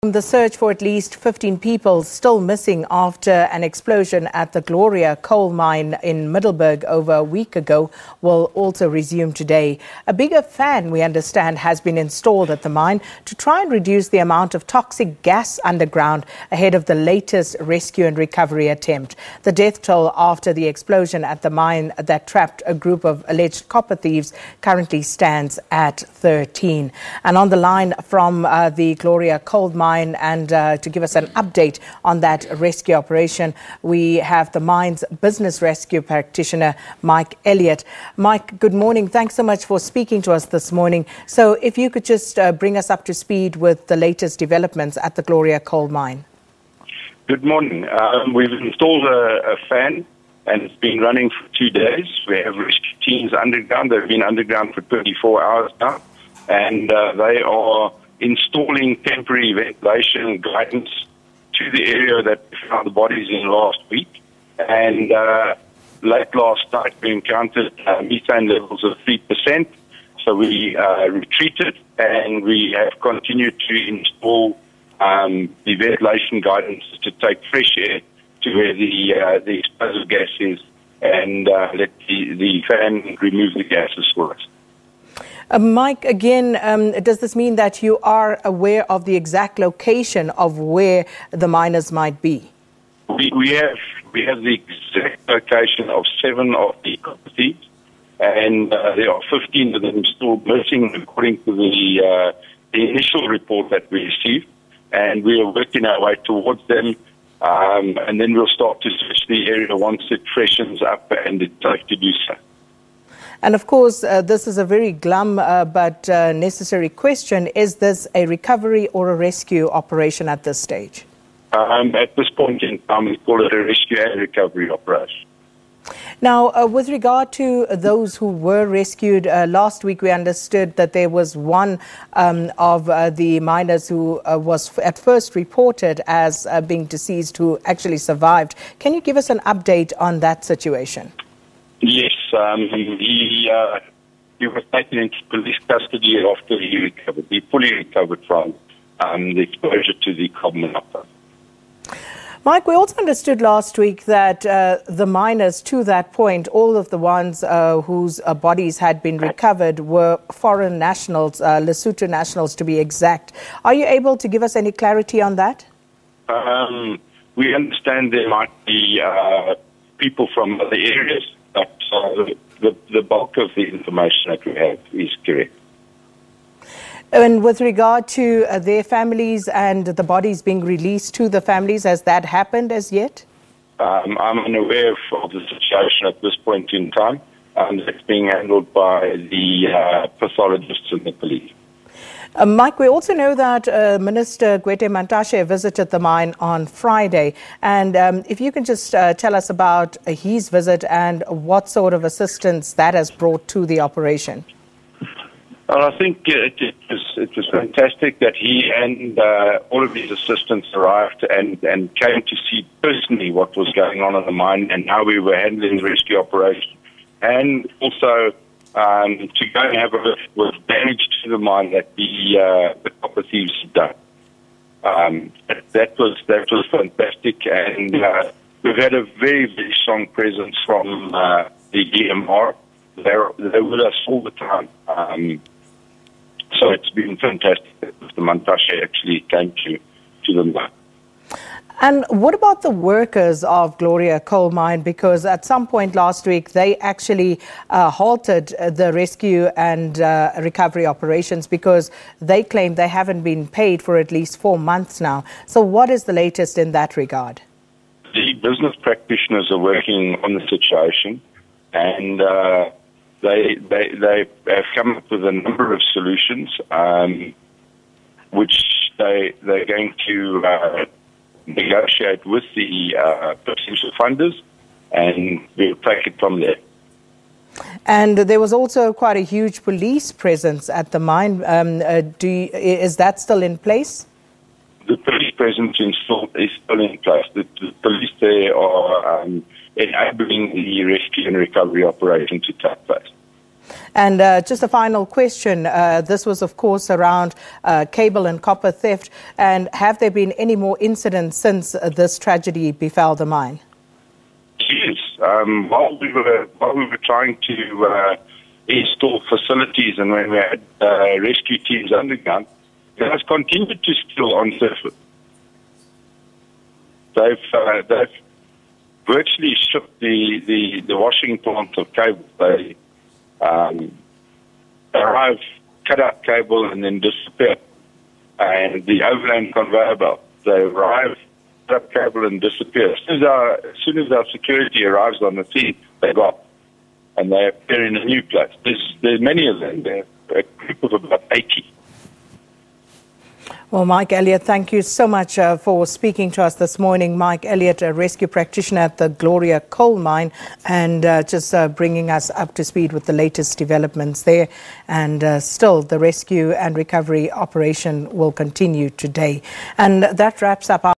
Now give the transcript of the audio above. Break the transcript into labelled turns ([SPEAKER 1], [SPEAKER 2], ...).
[SPEAKER 1] The search for at least 15 people still missing after an explosion at the Gloria Coal Mine in Middelburg over a week ago will also resume today. A bigger fan, we understand, has been installed at the mine to try and reduce the amount of toxic gas underground ahead of the latest rescue and recovery attempt. The death toll after the explosion at the mine that trapped a group of alleged copper thieves currently stands at 13. And on the line from the Gloria Coal Mine, and to give us an update on that rescue operation, we have the mine's business rescue practitioner, Mike Elliot. Mike, good morning. Thanks so much for speaking to us this morning. So if you could just bring us up to speed with the latest developments at the Gloria Coal Mine.
[SPEAKER 2] Good morning. We've installed a fan and it's been running for 2 days. We have rescue teams underground. They've been underground for 24 hours now, and they are installing temporary ventilation guidance to the area that we found the bodies in last week. And late last night we encountered methane levels of 3%. So we retreated, and we have continued to install the ventilation guidance to take fresh air to where the explosive gas is, and let the fan remove the gases for us.
[SPEAKER 1] Mike, again, does this mean that you are aware of the exact location of where the miners might be?
[SPEAKER 2] We have the exact location of 7 of the copper thieves, and there are 15 of them still missing according to the initial report that we received, and we are working our way towards them, and then we'll start to search the area once it freshens up and it's safe to do so.
[SPEAKER 1] And of course, this is a very glum but necessary question. Is this a recovery or a rescue operation at this stage?
[SPEAKER 2] At this point in time, we call it a rescue and recovery operation.
[SPEAKER 1] Now, with regard to those who were rescued, last week we understood that there was one of the miners who was at first reported as being deceased who actually survived. Can you give us an update on that situation?
[SPEAKER 2] Yes, he was taken into police custody after he recovered. He fully recovered from the exposure to the carbon monoxide.
[SPEAKER 1] Mike, we also understood last week that the miners to that point, all of the ones whose bodies had been recovered were foreign nationals, Lesotho nationals to be exact. Are you able to give us any clarity on that?
[SPEAKER 2] We understand there might be people from other areas, but the bulk of the information that we have is correct.
[SPEAKER 1] And with regard to their families and the bodies being released to the families, has that happened as yet?
[SPEAKER 2] I'm unaware of the situation at this point in time. It's being handled by the pathologists and the police.
[SPEAKER 1] Mike, we also know that Minister Gwede Mantashe visited the mine on Friday. And if you can just tell us about his visit and what sort of assistance that has brought to the operation.
[SPEAKER 2] Well, I think it was fantastic that he and all of his assistants arrived and came to see personally what was going on in the mine and how we were handling the rescue operation, and also to go and have a look with damage to the mine that the copper thieves had done. That was fantastic, and we've had a very, very strong presence from the EMR. They're with us all the time. So it's been fantastic that Mr. Mantashe actually came to the mine.
[SPEAKER 1] And what about the workers of Gloria Coal Mine? Because at some point last week, they actually halted the rescue and recovery operations because they claim they haven't been paid for at least 4 months now. So what is the latest in that regard?
[SPEAKER 2] The business practitioners are working on the situation, and they have come up with a number of solutions, which they're going to negotiate with the potential funders, and we'll take it from there.
[SPEAKER 1] And there was also quite a huge police presence at the mine. Is that still in place?
[SPEAKER 2] The police presence is still in place. The police there are enabling the rescue and recovery operation to take place.
[SPEAKER 1] And just a final question. This was, of course, around cable and copper theft. And have there been any more incidents since this tragedy befell the mine?
[SPEAKER 2] Yes. While we were trying to install facilities and when we had rescue teams underground, guys continued to steal on surface. They've virtually stripped the washing plant of cable. They arrive, cut out cable, and then disappear. And the overland conveyor belt, they arrive, cut up cable, and disappear. As soon as our security arrives on the scene, they go up, and they appear in a new place. There's many of them. They're a group of about 80.
[SPEAKER 1] Well, Mike Elliot, thank you so much for speaking to us this morning. Mike Elliot, a rescue practitioner at the Gloria Coal Mine, and just bringing us up to speed with the latest developments there. And still, the rescue and recovery operation will continue today. And that wraps up our